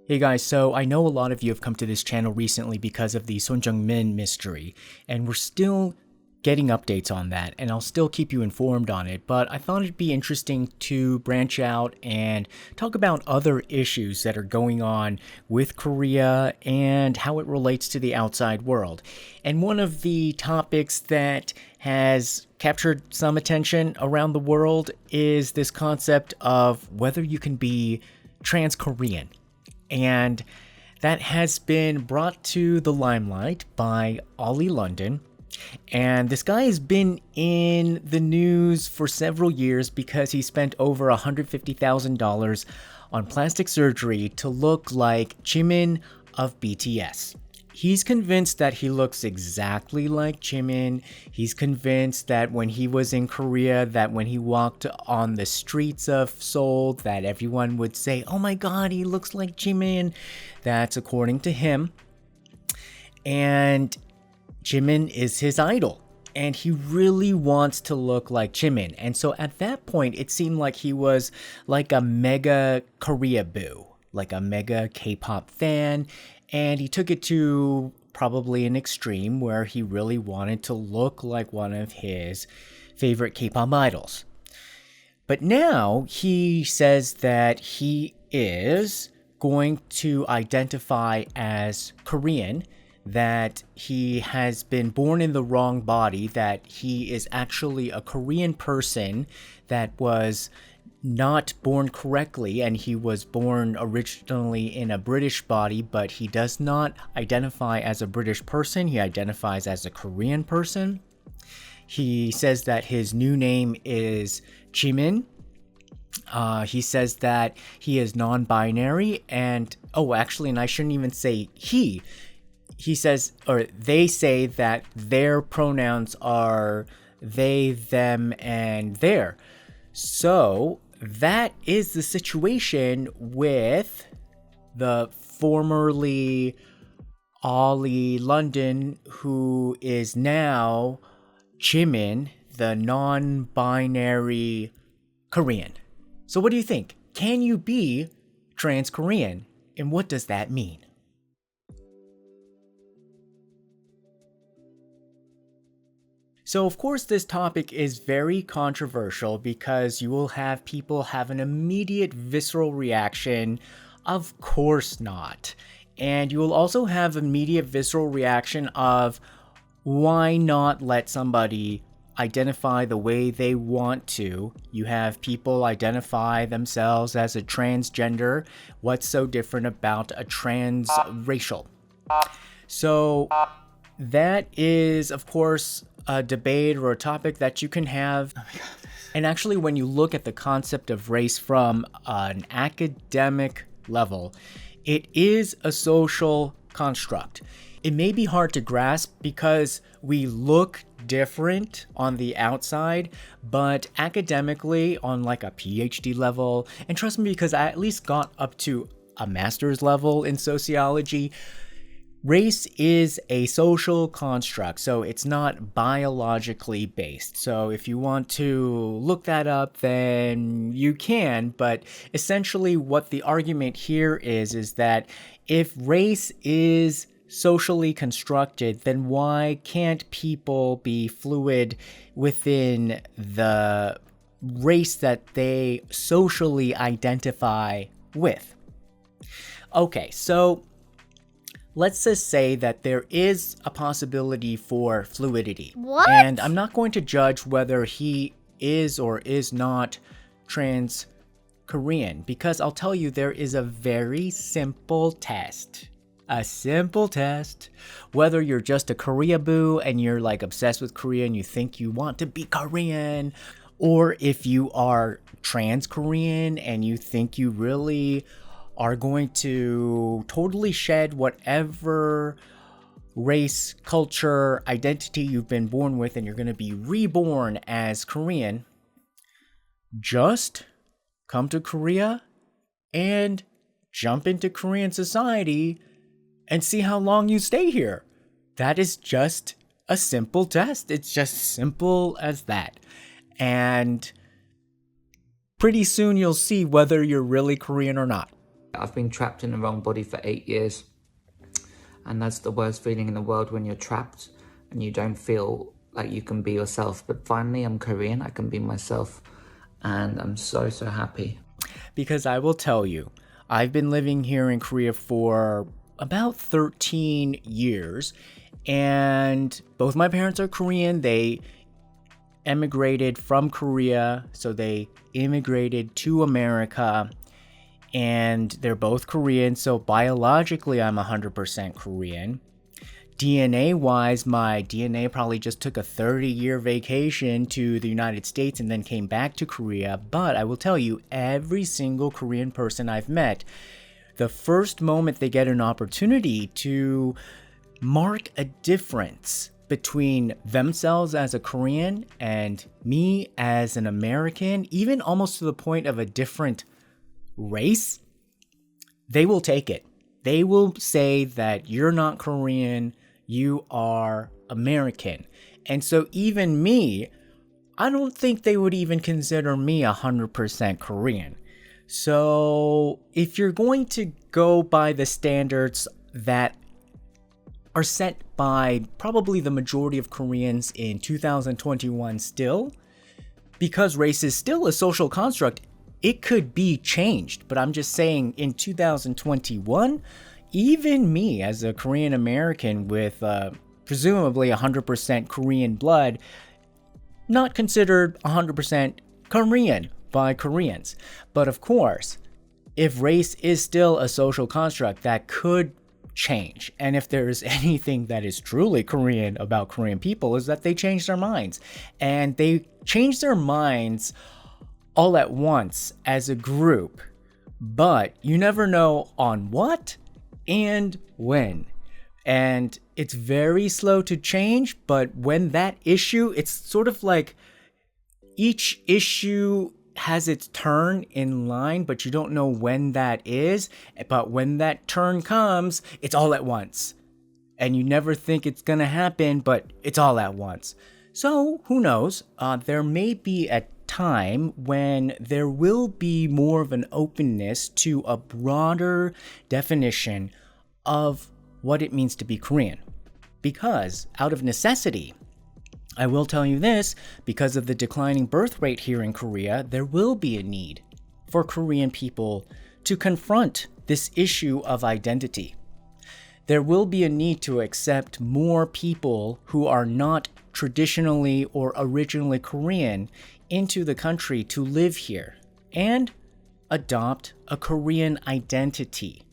Hey guys, so I know a lot of you have come to this channel recently because of the Son Jung-min mystery, and we're still getting updates on that, and I'll still keep you informed on it, but I thought it'd be interesting to branch out and talk about other issues that are going on with Korea and how it relates to the outside world. And one of the topics that has captured some attention around the world is this concept of whether you can be trans-Korean. And that has been brought to the limelight by Olie London. And this guy has been in the news for several years because he spent over $150,000 on plastic surgery to look like Jimin of BTS. He's convinced that he looks exactly like Jimin. He's convinced that when he was in Korea, that when he walked on the streets of Seoul, that everyone would say, "Oh my god, he looks like Jimin." That's according to him. And Jimin is his idol. And he really wants to look like Jimin. And so at that point, it seemed like he was like a mega Korea boo, like a mega K-pop fan. And he took it to probably an extreme where he really wanted to look like one of his favorite K-pop idols. But now he says that he is going to identify as Korean, that he has been born in the wrong body, that he is actually a Korean person that was not born correctly, and he was born originally in a British body, but he does not identify as a British person. He identifies as a Korean person. He says that his new name is Jimin. He says that he is non-binary, and and I shouldn't even say he. He says, or they say that their pronouns are they, them, and their. So that is the situation with the formerly Olie London, who is now Jimin, the non-binary Korean. So what do you think? Can you be trans-Korean? And what does that mean? So, of course, this topic is very controversial because you will have people have an immediate visceral reaction, of course not. And you will also have immediate visceral reaction of, why not let somebody identify the way they want to? You have people identify themselves as a transgender. What's so different about a transracial? So that is, of course, a debate or a topic that you can have. And actually, when you look at the concept of race from an academic level, it is a social construct. It may be hard to grasp because we look different on the outside, but academically, on like a PhD level, and trust me, because I at least got up to a master's level in sociology, race is a social construct, so it's not biologically based. So if you want to look that up, then you can, but essentially what the argument here is that if race is socially constructed, then why can't people be fluid within the race that they socially identify with? Okay, so let's just say that there is a possibility for fluidity. What? And I'm not going to judge whether he is or is not trans-Korean, because I'll tell you there is a very simple test. A simple test. Whether you're just a Korea boo and you're like obsessed with Korea and you think you want to be Korean, or if you are trans-Korean and you think you really are going to totally shed whatever race, culture, identity you've been born with, and you're going to be reborn as Korean, just come to Korea and jump into Korean society and see how long you stay here. That is just a simple test. It's just simple as that. And pretty soon you'll see whether you're really Korean or not. I've been trapped in the wrong body for 8 years, and that's the worst feeling in the world, when you're trapped and you don't feel like you can be yourself. But finally, I'm Korean, I can be myself, and I'm so, so happy. Because I will tell you, I've been living here in Korea for about 13 years, and both my parents are Korean. They emigrated from Korea, so they immigrated to America, and they're both Korean, so biologically I'm 100% Korean. DNA wise, my DNA probably just took a 30-year vacation to the United States and then came back to Korea. But I will tell you, every single Korean person I've met, the first moment they get an opportunity to mark a difference between themselves as a Korean and me as an American, even almost to the point of a different race, they will take it. They will say that you're not Korean, you are American. And so even me, I don't think they would even consider me 100% Korean. So if you're going to go by the standards that are set by probably the majority of Koreans in 2021 still, because race is still a social construct, it could be changed. But I'm just saying, in 2021, even me as a Korean American with presumably 100% Korean blood, not considered 100% Korean by Koreans. But of course, if race is still a social construct, that could change. And if there's anything that is truly Korean about Korean people, is that they change their minds. And they change their minds all at once as a group, but you never know on what and when. And it's very slow to change, but when that issue, it's sort of like each issue has its turn in line, but you don't know when that is. But when that turn comes, it's all at once. And you never think it's gonna happen, but it's all at once. So who knows? There may be a time when there will be more of an openness to a broader definition of what it means to be Korean. Because out of necessity, I will tell you this, because of the declining birth rate here in Korea, there will be a need for Korean people to confront this issue of identity. There will be a need to accept more people who are not traditionally or originally Korean into the country to live here and adopt a Korean identity.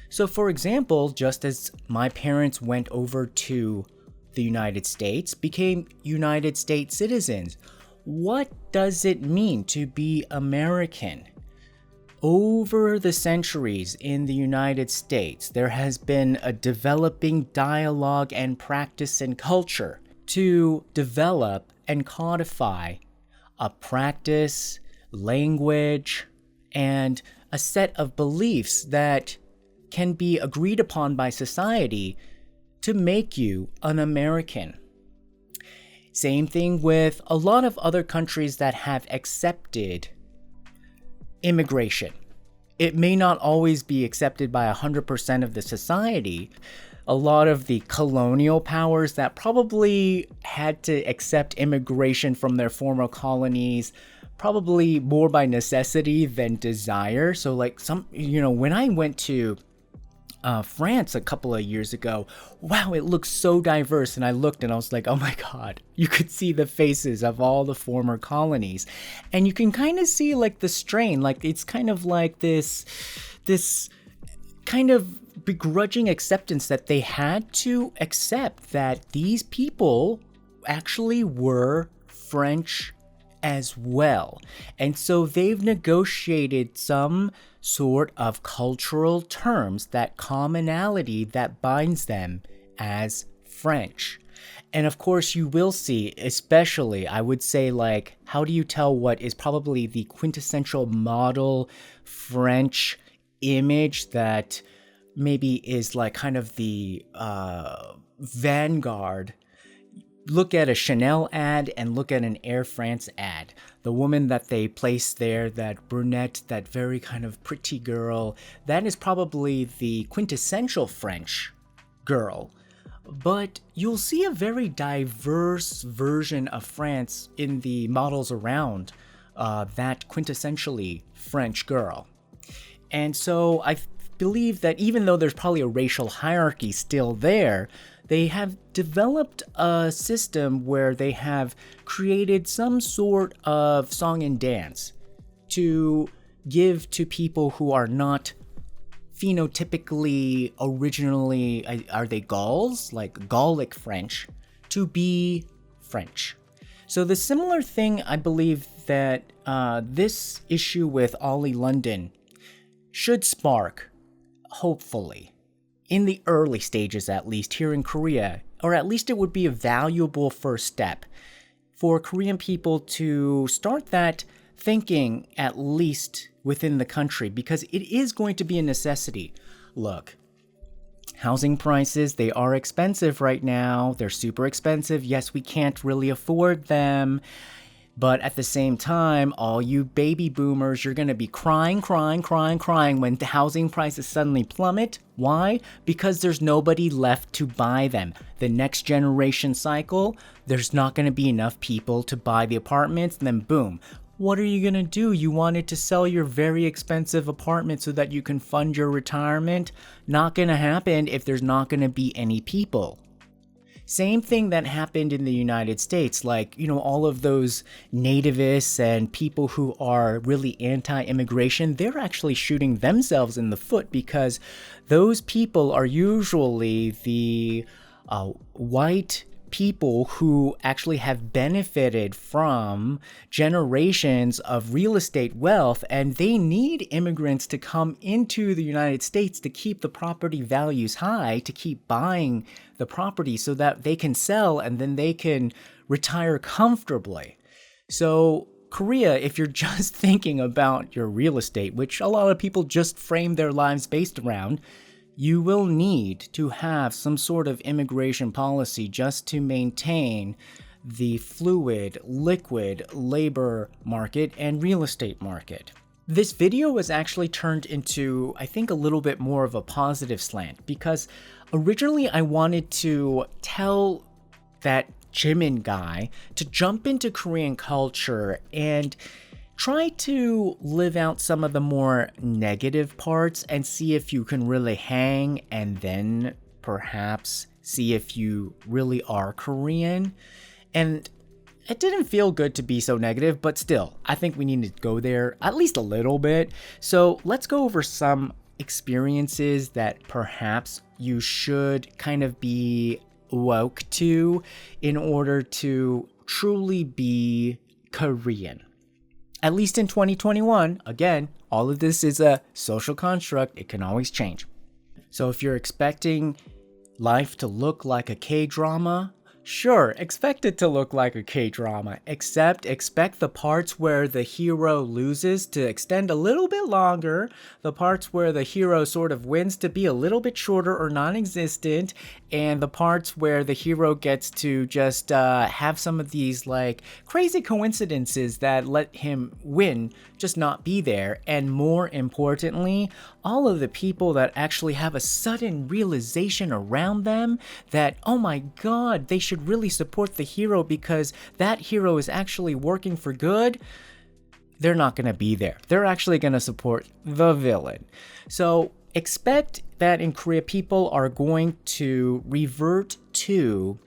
So for example, just as my parents went over to the United States, became United States citizens, what does it mean to be American? Over the centuries in the United States, there has been a developing dialogue and practice and culture to develop and codify a practice, language, and a set of beliefs that can be agreed upon by society to make you an American. Same thing with a lot of other countries that have accepted immigration. It may not always be accepted by 100% of the society. A lot of the colonial powers that probably had to accept immigration from their former colonies, probably more by necessity than desire. So like when I went to France a couple of years ago, wow, it looks so diverse. And I looked and I was like, oh my God, you could see the faces of all the former colonies. And you can kind of see like the strain, like it's kind of like this kind of begrudging acceptance that they had to accept that these people actually were French as well. And so they've negotiated some sort of cultural terms, that commonality that binds them as French. And of course, you will see, especially, I would say, like, how do you tell what is probably the quintessential model French image that maybe is like kind of the vanguard? look at a Chanel ad and look at an Air France ad. The woman that they place there, that brunette, that very kind of pretty girl, that is probably the quintessential French girl. But you'll see a very diverse version of France in the models around that quintessentially French girl. And so I believe that even though there's probably a racial hierarchy still there, they have developed a system where they have created some sort of song and dance to give to people who are not phenotypically originally, are they Gauls, like Gallic French, to be French. So the similar thing, I believe that this issue with Olie London should spark, hopefully, in the early stages at least here in Korea, or at least it would be a valuable first step for Korean people to start that thinking, at least within the country, because it is going to be a necessity. Look, housing prices, they are expensive right now. They're super expensive. Yes, we can't really afford them. But at the same time, all you baby boomers, you're going to be crying when the housing prices suddenly plummet. Why? Because there's nobody left to buy them. The next generation cycle, there's not going to be enough people to buy the apartments, and then boom. What are you going to do? You wanted to sell your very expensive apartment so that you can fund your retirement? Not going to happen if there's not going to be any people. Same thing that happened in the United States, like, all of those nativists and people who are really anti-immigration, they're actually shooting themselves in the foot because those people are usually the white people who actually have benefited from generations of real estate wealth, and they need immigrants to come into the United States to keep the property values high, to keep buying the property so that they can sell and then they can retire comfortably. So Korea, if you're just thinking about your real estate, which a lot of people just frame their lives based around, you will need to have some sort of immigration policy just to maintain the fluid, liquid labor market and real estate market. This video was actually turned into, I think, a little bit more of a positive slant because originally I wanted to tell that Jimin guy to jump into Korean culture and try to live out some of the more negative parts and see if you can really hang, and then perhaps see if you really are Korean. And it didn't feel good to be so negative, but still, I think we need to go there at least a little bit. So let's go over some experiences that perhaps you should kind of be woke to in order to truly be Korean. At least in 2021, again, all of this is a social construct. It can always change. So if you're expecting life to look like a K-drama, sure, expect it to look like a K-drama, except expect the parts where the hero loses to extend a little bit longer, the parts where the hero sort of wins to be a little bit shorter or non-existent, and the parts where the hero gets to just have some of these like crazy coincidences that let him win just not be there. And more importantly, all of the people that actually have a sudden realization around them that, oh my god, they should really support the hero because that hero is actually working for good, they're not going to be there. They're actually going to support the villain. So expect that in Korea, people are going to revert to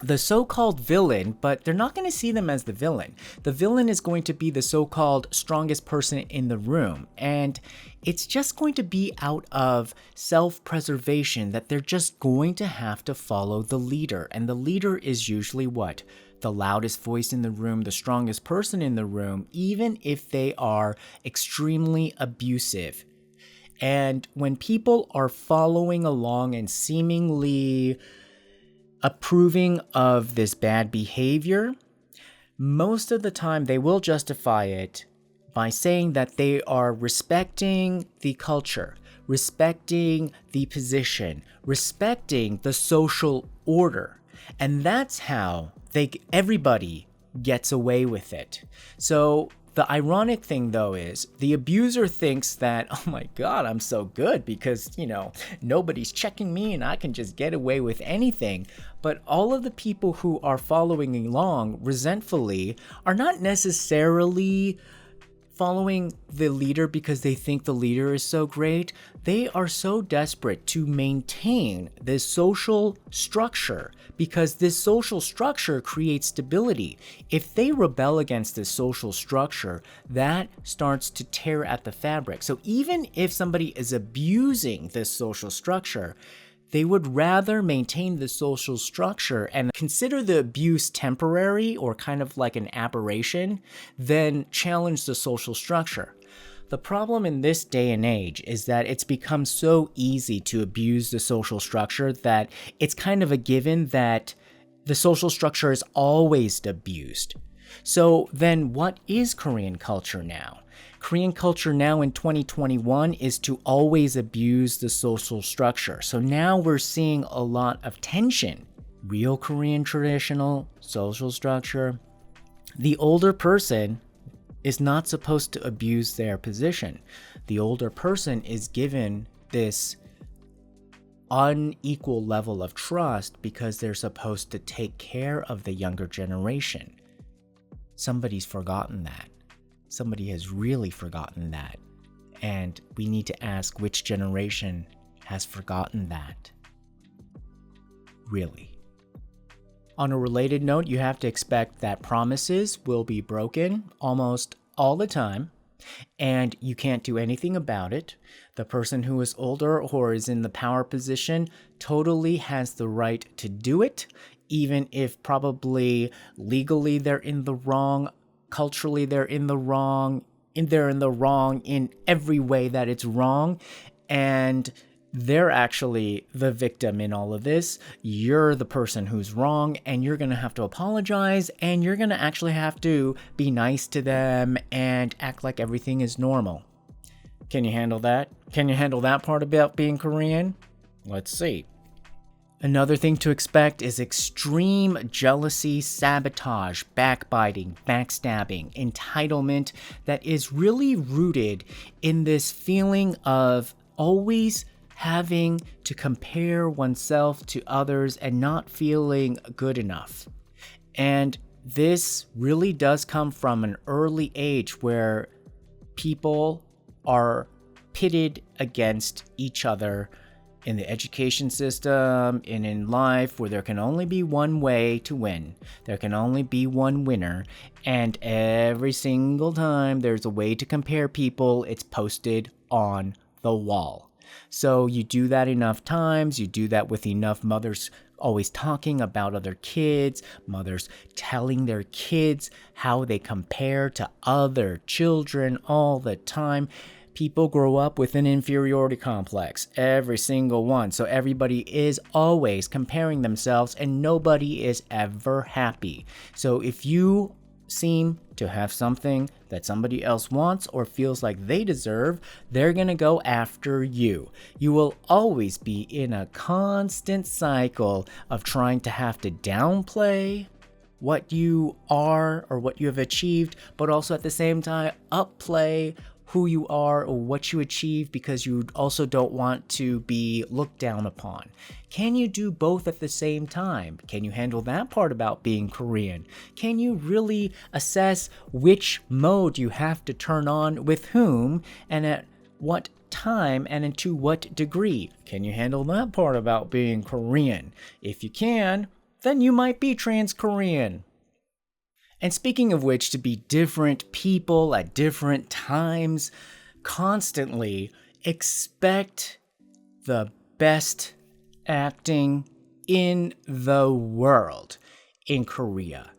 the so-called villain, but they're not going to see them as the villain. The villain is going to be the so-called strongest person in the room. And it's just going to be out of self-preservation that they're just going to have to follow the leader. And the leader is usually what? The loudest voice in the room, the strongest person in the room, even if they are extremely abusive. And when people are following along and seemingly approving of this bad behavior, most of the time they will justify it by saying that they are respecting the culture, respecting the position, respecting the social order. And that's how everybody gets away with it. So the ironic thing, though, is the abuser thinks that, oh my God, I'm so good because, nobody's checking me and I can just get away with anything. But all of the people who are following along resentfully are not necessarily following the leader because they think the leader is so great. They are so desperate to maintain this social structure because this social structure creates stability. If they rebel against this social structure, that starts to tear at the fabric. So even if somebody is abusing this social structure, they would rather maintain the social structure and consider the abuse temporary or kind of like an aberration than challenge the social structure. The problem in this day and age is that it's become so easy to abuse the social structure that it's kind of a given that the social structure is always abused. So then what is Korean culture now? Korean culture now in 2021 is to always abuse the social structure. So now we're seeing a lot of tension. Real Korean traditional social structure. The older person is not supposed to abuse their position. The older person is given this unequal level of trust because they're supposed to take care of the younger generation. Somebody's forgotten that. Somebody has really forgotten that. And we need to ask which generation has forgotten that. Really. On a related note, you have to expect that promises will be broken almost all the time, and you can't do anything about it. The person who is older or is in the power position totally has the right to do it, even if probably legally they're in the wrong. Culturally, they're in the wrong, in every way that it's wrong, and they're actually the victim in all of this. You're the person who's wrong, and you're going to have to apologize, and you're going to actually have to be nice to them and act like everything is normal. Can you handle that? Can you handle that part about being Korean? Let's see. Another thing to expect is extreme jealousy, sabotage, backbiting, backstabbing, entitlement that is really rooted in this feeling of always having to compare oneself to others and not feeling good enough. And this really does come from an early age where people are pitted against each other in the education system and in life, where there can only be one way to win. There can only be one winner. And every single time there's a way to compare people, it's posted on the wall. So you do that enough times, you do that with enough mothers always talking about other kids, mothers telling their kids how they compare to other children all the time. People grow up with an inferiority complex, every single one. So everybody is always comparing themselves and nobody is ever happy. So if you seem to have something that somebody else wants or feels like they deserve, they're going to go after you. You will always be in a constant cycle of trying to have to downplay what you are or what you have achieved, but also at the same time upplay who you are or what you achieve because you also don't want to be looked down upon. Can you do both at the same time? Can you handle that part about being Korean? Can you really assess which mode you have to turn on with whom and at what time and to what degree? Can you handle that part about being Korean? If you can, then you might be trans-Korean. And speaking of which, to be different people at different times, constantly expect the best acting in the world in Korea.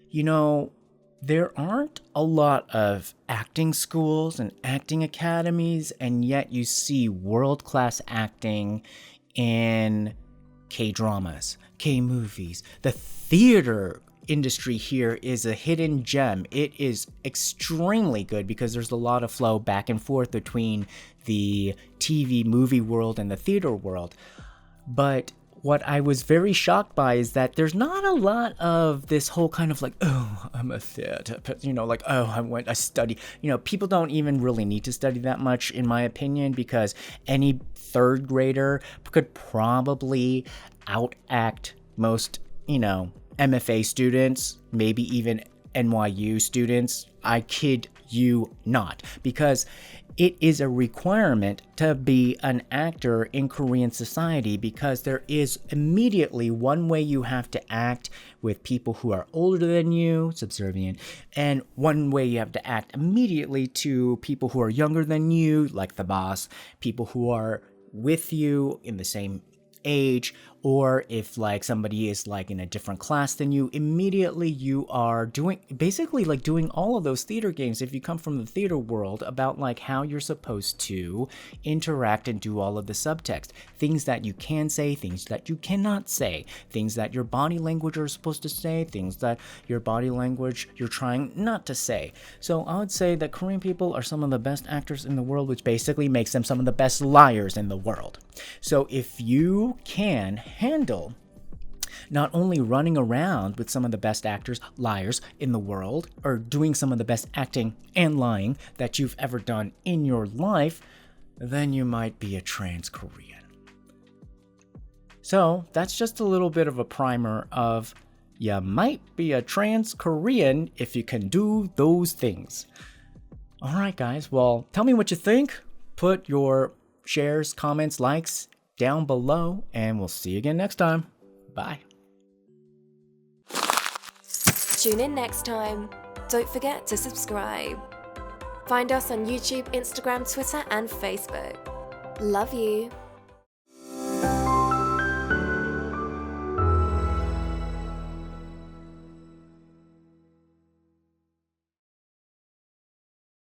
You know, there aren't a lot of acting schools and acting academies, and yet you see world-class acting in K-dramas, K-movies. The theater industry here is a hidden gem. It is extremely good because there's a lot of flow back and forth between the TV movie world and the theater world. But what I was very shocked by is that there's not a lot of this whole kind of like, oh, I'm a theater, like, oh, I study. People don't even really need to study that much, in my opinion, because any third grader could probably outact most, MFA students, maybe even NYU students. I kid you not, because it is a requirement to be an actor in Korean society, because there is immediately one way you have to act with people who are older than you, subservient, and one way you have to act immediately to people who are younger than you, like the boss, people who are with you in the same age, or if like somebody is like in a different class than you, immediately you are doing all of those theater games, if you come from the theater world, about like how you're supposed to interact and do all of the subtext, things that you can say, things that you cannot say, things that your body language are supposed to say, things that your body language you're trying not to say. So I would say that Korean people are some of the best actors in the world, which basically makes them some of the best liars in the world. So if you can handle not only running around with some of the best actors, liars in the world, or doing some of the best acting and lying that you've ever done in your life, then you might be a trans Korean. So that's just a little bit of a primer of you might be a trans Korean if you can do those things. All right, guys. Well, tell me what you think. Put your shares, comments, likes down below, and we'll see you again next time. Bye. Tune in next time. Don't forget to subscribe. Find us on YouTube, Instagram, Twitter, and Facebook. Love you.